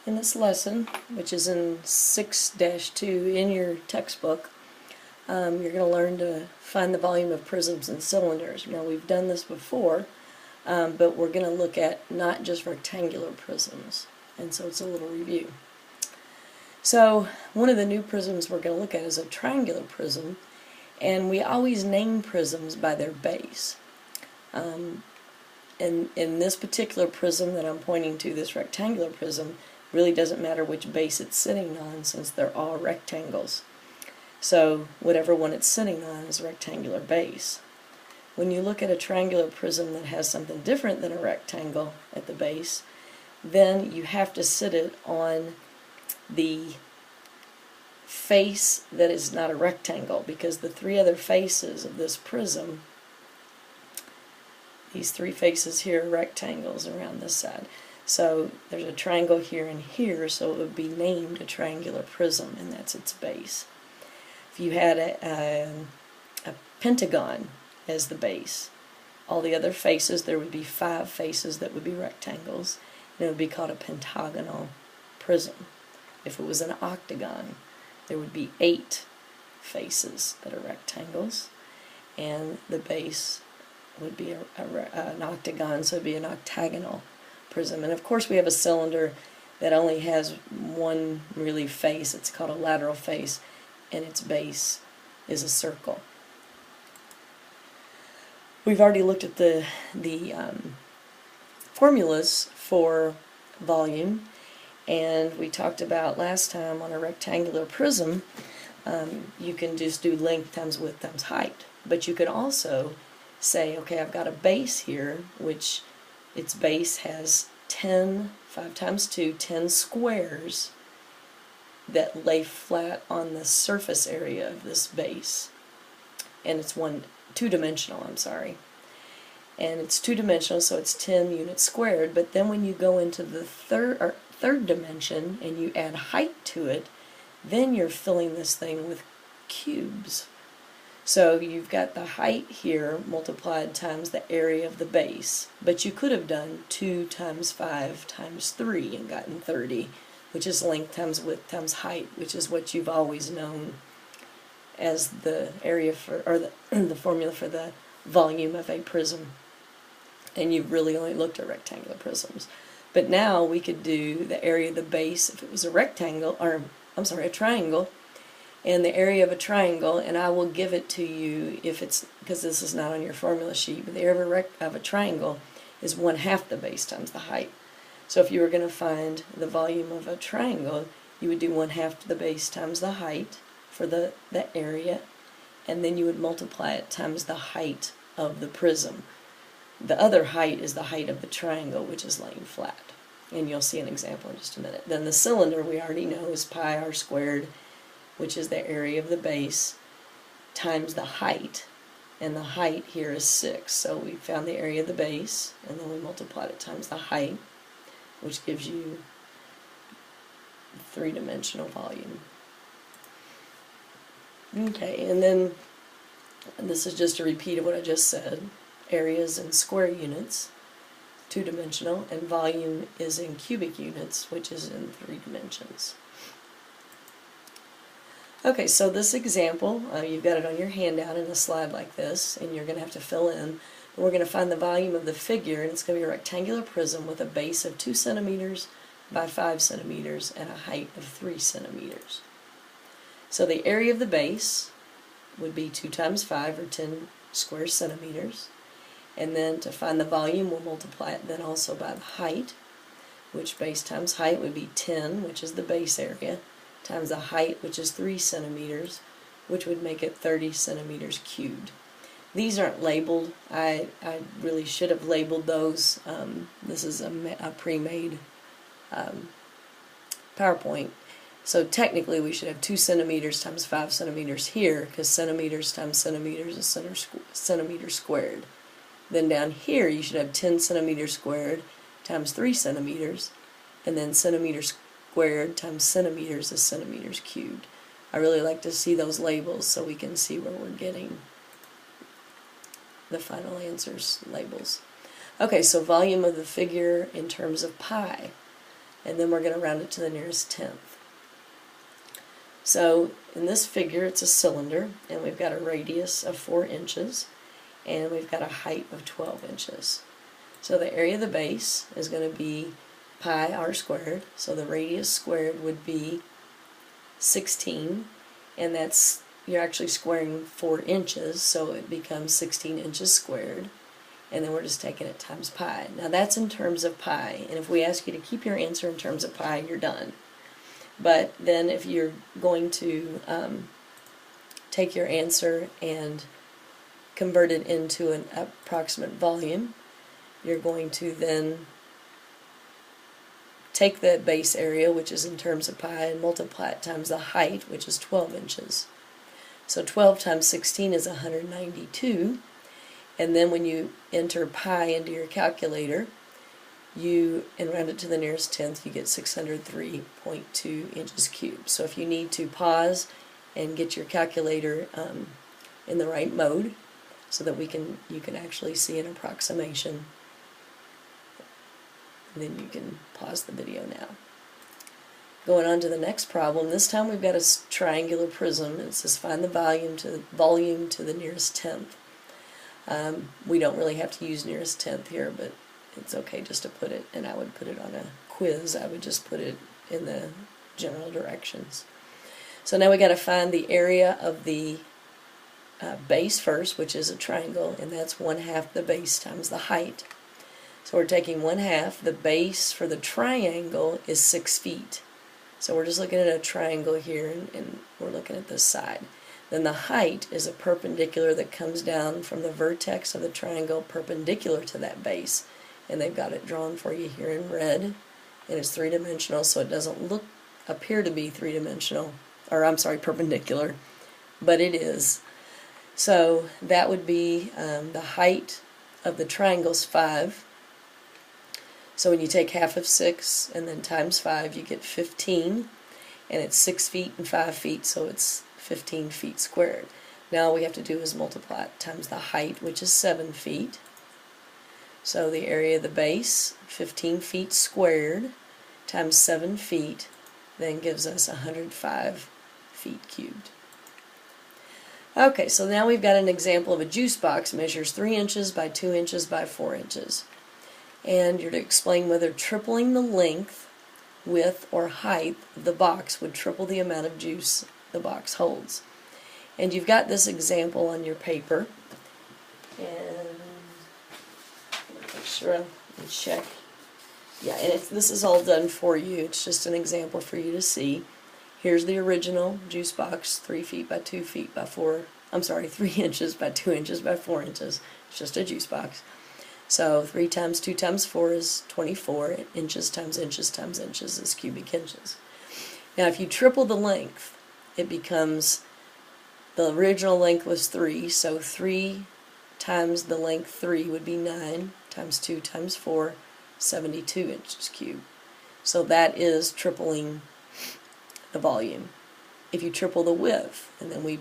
In this lesson, which is in 6-2 in your textbook, you're going to learn to find the volume of prisms and cylinders. Now, we've done this before, but we're going to look at not just rectangular prisms, and so it's a little review. So one of the new prisms we're going to look at is a triangular prism, and we always name prisms by their base. In this particular prism that I'm pointing to, this rectangular prism, really doesn't matter which base it's sitting on since they're all rectangles. So whatever one it's sitting on is a rectangular base. When you look at a triangular prism that has something different than a rectangle at the base, then you have to sit it on the face that is not a rectangle, because the three other faces of this prism, these three faces here are rectangles around this side. So there's a triangle here and here, so it would be named a triangular prism, and that's its base. If you had a pentagon as the base, all the other faces, there would be 5 faces that would be rectangles, and it would be called a pentagonal prism. If it was an octagon, there would be 8 faces that are rectangles, and the base would be an octagon, so it would be an octagonal prism. And of course we have a cylinder that only has one really face. It's called a lateral face, and its base is a circle. We've already looked at the formulas for volume, and we talked about last time on a rectangular prism, you can just do length times width times height. But you could also say, okay, I've got a base here, which its base has 5 times 2, 10 squares that lay flat on the surface area of this base. And it's two-dimensional, and it's two-dimensional, so it's 10 units squared. But then when you go into the third dimension and you add height to it, then you're filling this thing with cubes. So you've got the height here multiplied times the area of the base, but you could have done 2 times 5 times 3 and gotten 30, which is length times width times height, which is what you've always known as the area for, or the formula for the volume of a prism. And you've really only looked at rectangular prisms. But now we could do the area of the base if it was a rectangle, or a triangle, and the area of a triangle, and I will give it to you if it's, because this is not on your formula sheet, but the area of a triangle is 1/2 the base times the height. So if you were going to find the volume of a triangle, you would do 1/2 the base times the height for the area, and then you would multiply it times the height of the prism. The other height is the height of the triangle, which is laying flat, and you'll see an example in just a minute. Then the cylinder, we already know, is pi r squared, which is the area of the base, times the height, and the height here is 6. So we found the area of the base, and then we multiplied it times the height, which gives you 3-dimensional volume. Okay, and then this is just a repeat of what I just said. Area is in square units, 2-dimensional, and volume is in cubic units, which is in 3 dimensions. Okay, so this example, you've got it on your handout in a slide like this, and you're going to have to fill in. We're going to find the volume of the figure, and it's going to be a rectangular prism with a base of 2 centimeters by 5 centimeters and a height of 3 centimeters. So the area of the base would be 2 times 5, or 10 square centimeters. And then to find the volume, we'll multiply it then also by the height, which base times height would be 10, which is the base area, times the height, which is 3 centimeters, which would make it 30 centimeters cubed. These aren't labeled. I really should have labeled those. This is a pre-made PowerPoint. So technically we should have 2 centimeters times 5 centimeters here, because centimeters times centimeters is centimeters squared. Then down here you should have 10 centimeters squared times 3 centimeters, and then centimeters squared times centimeters is centimeters cubed. I really like to see those labels so we can see where we're getting the final answers labels. Okay, so volume of the figure in terms of pi. and then we're going to round it to the nearest tenth. So in this figure it's a cylinder, and we've got a radius of 4 inches, and we've got a height of 12 inches. So the area of the base is going to be pi r squared, so the radius squared would be 16, and that's, you're actually squaring 4 inches, so it becomes 16 inches squared, and then we're just taking it times pi. Now that's in terms of pi, and if we ask you to keep your answer in terms of pi, you're done. But then if you're going to take your answer and convert it into an approximate volume, you're going to then take the base area, which is in terms of pi, and multiply it times the height, which is 12 inches. So 12 times 16 is 192, and then when you enter pi into your calculator, and round it to the nearest tenth, you get 603.2 inches cubed. So if you need to pause and get your calculator in the right mode, so that you can actually see an approximation, then you can pause the video now. Going on to the next problem, this time we've got a triangular prism, and it says find the volume to the nearest tenth. We don't really have to use nearest tenth here, but it's okay just to put it, and I would put it on a quiz, I would just put it in the general directions. So now we got to find the area of the base first, which is a triangle, and that's 1/2 the base times the height. So we're taking 1/2, the base for the triangle is 6 feet. So we're just looking at a triangle here, and we're looking at this side. Then the height is a perpendicular that comes down from the vertex of the triangle perpendicular to that base. And they've got it drawn for you here in red, and it's three-dimensional, so it doesn't appear to be three-dimensional, or I'm sorry, perpendicular, but it is. So that would be the height of the triangle's 5. So when you take half of 6 and then times 5, you get 15, and it's 6 feet and 5 feet, so it's 15 feet squared. Now all we have to do is multiply it times the height, which is 7 feet. So the area of the base, 15 feet squared, times 7 feet, then gives us 105 feet cubed. Okay, so now we've got an example of a juice box, measures 3 inches by 2 inches by 4 inches. And you're to explain whether tripling the length, width, or height of the box would triple the amount of juice the box holds. And you've got this example on your paper, and make sure I check. Yeah, and this is all done for you. It's just an example for you to see. Here's the original juice box, 3 feet by 2 feet by 4. I'm sorry, 3 inches by 2 inches by 4 inches. It's just a juice box. So 3 times 2 times 4 is 24. Inches times inches times inches is cubic inches. Now if you triple the length, it becomes, the original length was 3, so 3 times the length 3 would be 9, times 2 times 4, 72 inches cubed. So that is tripling the volume. If you triple the width, and then we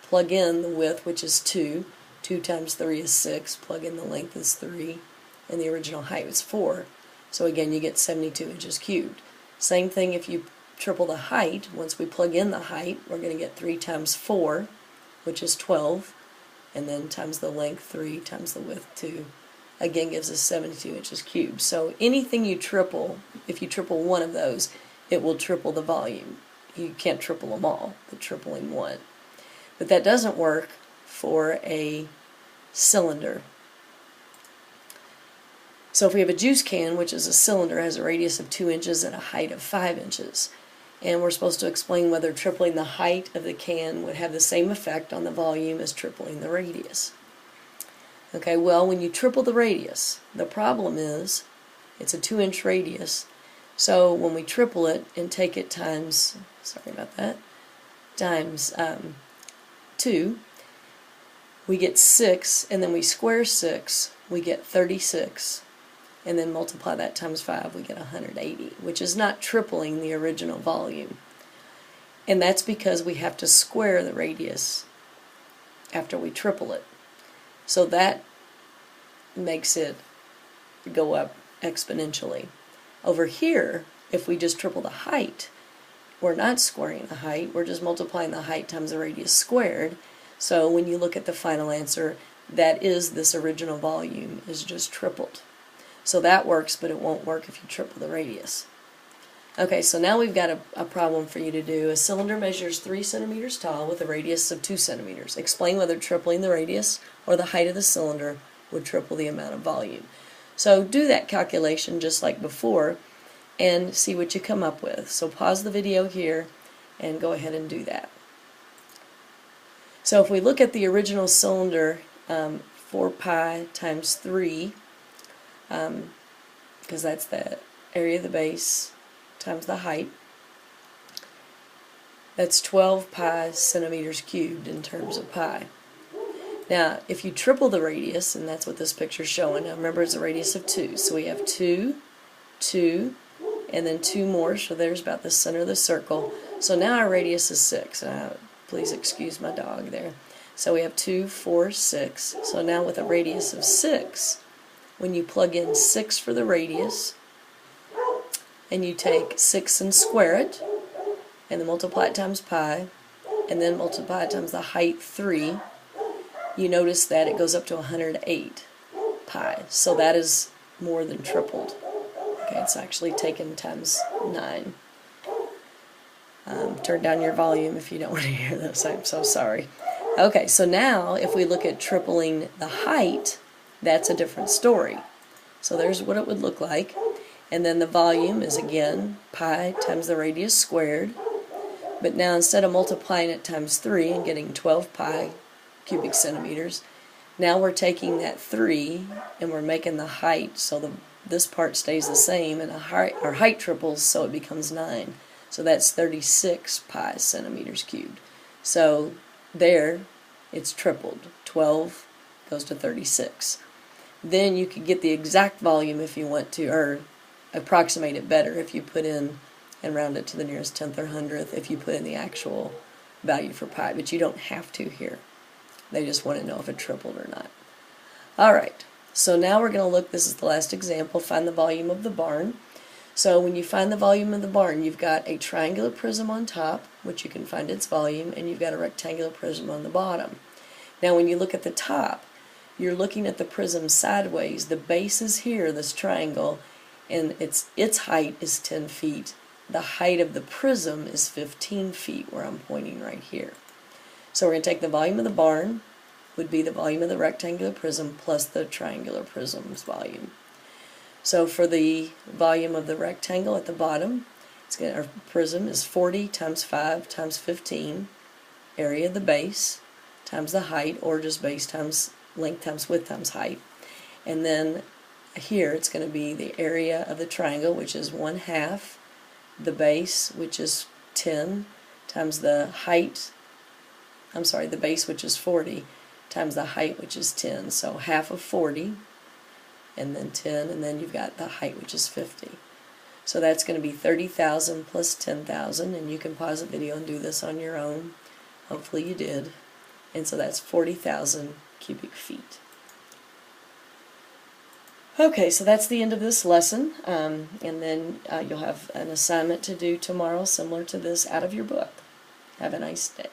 plug in the width, which is 2, 2 times 3 is 6, plug in the length is 3, and the original height was 4. So again, you get 72 inches cubed. Same thing if you triple the height. Once we plug in the height, we're going to get 3 times 4, which is 12, and then times the length 3 times the width 2, again gives us 72 inches cubed. So anything you triple, if you triple one of those, it will triple the volume. You can't triple them all, but tripling one. But that doesn't work for a cylinder. So if we have a juice can, which is a cylinder, has a radius of 2 inches and a height of 5 inches, and we're supposed to explain whether tripling the height of the can would have the same effect on the volume as tripling the radius. Okay, well, when you triple the radius, the problem is it's a 2-inch radius, so when we triple it and take it times, sorry about that, times 2, we get 6, and then we square 6, we get 36, and then multiply that times 5, we get 180, which is not tripling the original volume. And that's because we have to square the radius after we triple it. So that makes it go up exponentially. Over here, if we just triple the height, we're not squaring the height, we're just multiplying the height times the radius squared. So when you look at the final answer, that is this original volume is just tripled. So that works, but it won't work if you triple the radius. Okay, so now we've got a problem for you to do. A cylinder measures 3 centimeters tall with a radius of 2 centimeters. Explain whether tripling the radius or the height of the cylinder would triple the amount of volume. So do that calculation just like before and see what you come up with. So pause the video here and go ahead and do that. So if we look at the original cylinder, 4 pi times 3, because that's the area of the base times the height, that's 12 pi centimeters cubed in terms of pi. Now, if you triple the radius, and that's what this picture is showing, now remember it's a radius of 2, so we have 2, 2, and then 2 more, so there's about the center of the circle. So now our radius is 6. Please excuse my dog there. So we have 2, 4, 6. So now with a radius of 6, when you plug in 6 for the radius, and you take 6 and square it, and then multiply it times pi, and then multiply it times the height 3, you notice that it goes up to 108 pi. So that is more than tripled. Okay, it's actually taken times 9. Turn down your volume if you don't want to hear this. I'm so sorry. Okay, so now if we look at tripling the height, that's a different story. So there's what it would look like. And then the volume is again pi times the radius squared. But now instead of multiplying it times 3 and getting 12 pi cubic centimeters, now we're taking that 3 and we're making the height so this part stays the same, and our height triples so it becomes 9. So that's 36 pi centimeters cubed. So there it's tripled. 12 goes to 36. Then you could get the exact volume if you want to, or approximate it better if you put in and round it to the nearest tenth or hundredth if you put in the actual value for pi, but you don't have to here. They just want to know if it tripled or not. Alright, so now we're going to look, this is the last example, find the volume of the barn. So when you find the volume of the barn, you've got a triangular prism on top, which you can find its volume, and you've got a rectangular prism on the bottom. Now when you look at the top, you're looking at the prism sideways. The base is here, this triangle, and its height is 10 feet. The height of the prism is 15 feet, where I'm pointing right here. So we're going to take the volume of the barn, would be the volume of the rectangular prism, plus the triangular prism's volume. So for the volume of the rectangle at the bottom, our prism is 40 times 5 times 15, area of the base, times the height, or just base times length times width times height. And then here it's going to be the area of the triangle, which is 1/2, the base, which is 10, times the height, the base, which is 40, times the height, which is 10. So half of 40, and then 10, and then you've got the height, which is 50. So that's going to be 30,000 plus 10,000, and you can pause the video and do this on your own. Hopefully you did. And so that's 40,000 cubic feet. Okay, so that's the end of this lesson, and then you'll have an assignment to do tomorrow similar to this out of your book. Have a nice day.